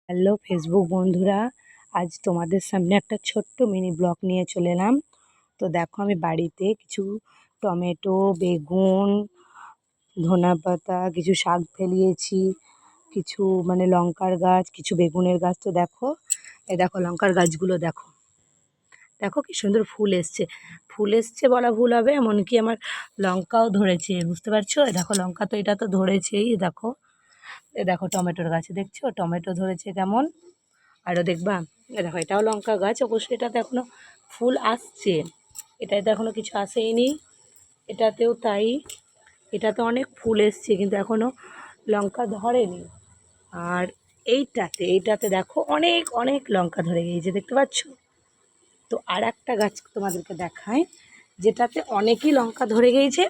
Hello Facebook বন্ধুরা, আজ তোমাদের সামনে একটা ছোট্ট মিনি ব্লগ নিয়ে চলে এলাম। তো দেখো, আমি বাড়িতে কিছু টমেটো, বেগুন, ধনেপাতা, কিছু শাক ফেলিয়েছি, কিছু লঙ্কার গাছ, কিছু বেগুনের গাছ। তো দেখো, এই দেখো লঙ্কার গাছগুলো দেখো, দেখো কি সুন্দর ফুল এসছে। ফুল এসছে বলা ভুল হবে, এমনকি আমার লঙ্কাও ধরেছে, বুঝতে পারছো? এই দেখো লঙ্কা, তো এটা তো ধরেছেই। দেখো, এ দেখো টমেটোর গাছে দেখছো টমেটো ধরেছে কেমন। আরও দেখবা, এ দেখো এটাও লঙ্কা গাছ, অবশ্যই এটাতে এখনও ফুল আসছে, এটাতে এখনও কিছু আসেইনি। এটাতেও তাই, এটাতে অনেক ফুল এসছে কিন্তু এখনও লঙ্কা ধরেনি। আর এইটাতে দেখো অনেক অনেক লঙ্কা ধরে গিয়েছে, দেখতে পাচ্ছ? তো আর একটা গাছ তোমাদেরকে দেখায়, যেটাতে অনেকই লঙ্কা ধরে গিয়েছে,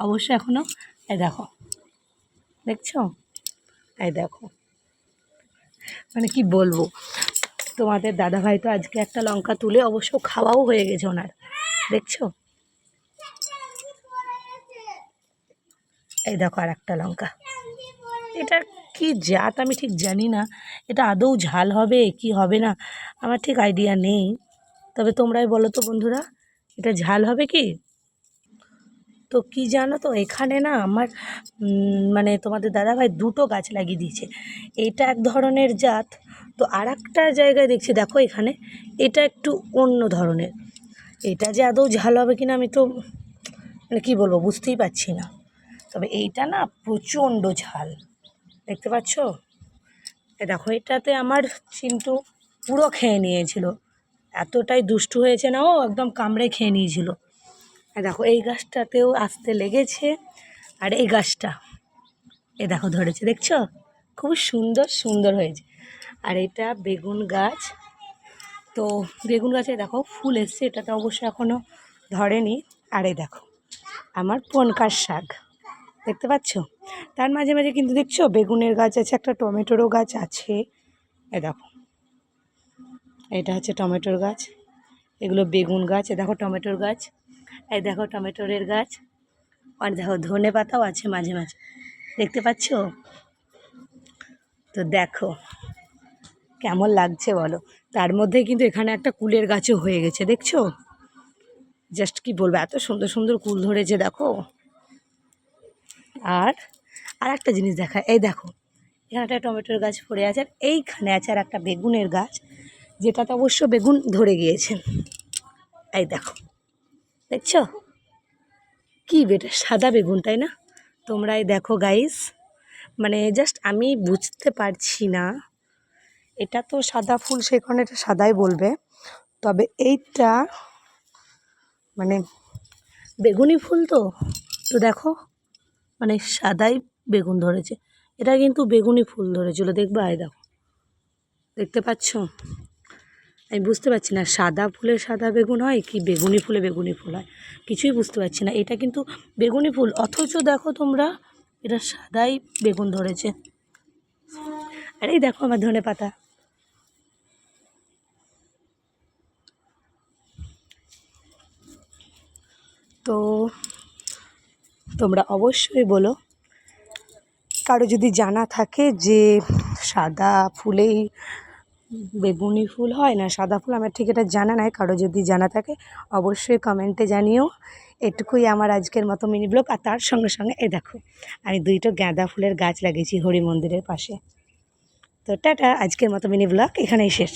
অবশ্য এখনও। এই দেখো, দেখছো? এই দেখো, কি বলবো, তোমাদের দাদাভাই তো আজকে একটা লঙ্কা তুলে অবশ্য খাওয়াও হয়ে গেছে ওনার, দেখছো? এই দেখো আর একটা লঙ্কা। এটা কি জাত আমি ঠিক জানি না, এটা আদৌ ঝাল হবে কি হবে না আমার ঠিক আইডিয়া নেই। তবে তোমরাই বলো তো বন্ধুরা, এটা ঝাল হবে কি? তো কি জানো তো, এখানে না আমার তোমাদের দাদাভাই দুটো গাছ লাগিয়ে দিয়েছে। এইটা এক ধরনের জাত, তো আর একটা জায়গায় দেখছি, দেখো এখানে এটা একটু অন্য ধরনের। এটা যে আদৌ ঝাল হবে কিনা আমি তো কী বলবো, বুঝতেই পারছি না। তবে এইটা না প্রচণ্ড ঝাল, দেখতে পাচ্ছ? এ দেখো, এটাতে আমার চিন্টু পুরো খেয়ে নিয়েছিল, এতটাই দুষ্টু হয়েছে না, ও একদম কামড়ে খেয়ে নিয়েছিল। দেখো এই গাছটাতেও আসতে লেগেছে, আর এই গাছটা এ দেখো ধরেছে, দেখছো? খুব সুন্দর সুন্দর হয়েছে। আর এটা বেগুন গাছ, তো বেগুন গাছে দেখো ফুল এসছে, এটাতে অবশ্য এখনও ধরেনি। আর এই দেখো আমার পনকার শাক, দেখতে পাচ্ছ? তার মাঝে মাঝে কিন্তু দেখছো বেগুনের গাছ আছে, একটা টমেটোরও গাছ আছে। এ দেখো, এটা হচ্ছে টমেটোর গাছ, এগুলো বেগুন গাছ। এ দেখো টমেটোর গাছ, এই দেখো টমেটোরের গাছ, আর দেখো ধনে পাতাও আছে মাঝে মাঝে, দেখতে পাচ্ছ? তো দেখো কেমন লাগছে বলো। তার মধ্যে কিন্তু এখানে একটা কুলের গাছও হয়ে গেছে, দেখছো? জাস্ট কি বলবো, এত সুন্দর সুন্দর কুল ধরেছে দেখো। আর আর একটা জিনিস দেখা, এই দেখো এখানে একটা টমেটোর গাছ পড়ে আছে, আর এইখানে আছে আর একটা বেগুনের গাছ, যেটাতে অবশ্য বেগুন ধরে গিয়েছে। এই দেখো, দেখছো কি বেটা সাদা বেগুন, তাই না? তোমরাই দেখো গাইস, জাস্ট আমি বুঝতে পারছি না, এটা তো সাদা ফুল সেই কারণে এটা সাদাই বলবে, তবে এইটা বেগুনি ফুল তো, তো দেখো সাদাই বেগুন ধরেছে, এটা কিন্তু বেগুনি ফুল ধরেছিল, দেখবা? এই দেখো, দেখতে পাচ্ছ? আমি বুঝতে পারছি না সাদা ফুলে সাদা বেগুন হয় কি বেগুনি ফুলে বেগুনি ফুল হয়, কিছুই বুঝতে পারছি না। এটা কিন্তু বেগুনি ফুল, অথচ দেখো তোমরা এটা সাদাই বেগুন ধরেছে। আর এই দেখো আমার ধনে পাতা, তো তোমরা অবশ্যই বলো, কারো যদি জানা থাকে যে সাদা ফুলেই বেগুনি ফুল হয় না সাদা ফুল, আমার ঠিক এটা জানা নাই, কারো যদি জানা থাকে অবশ্যই কমেন্টে জানিও। এটুকুই আমার আজকের মতো মিনি ব্লগ। আর তার সঙ্গে সঙ্গে এই দেখো আমি দুইটো গাঁদা ফুলের গাছ লাগিয়েছি হরি মন্দিরের পাশে। তো টাটা, আজকের মতো মিনি ব্লগ এখানেই শেষ।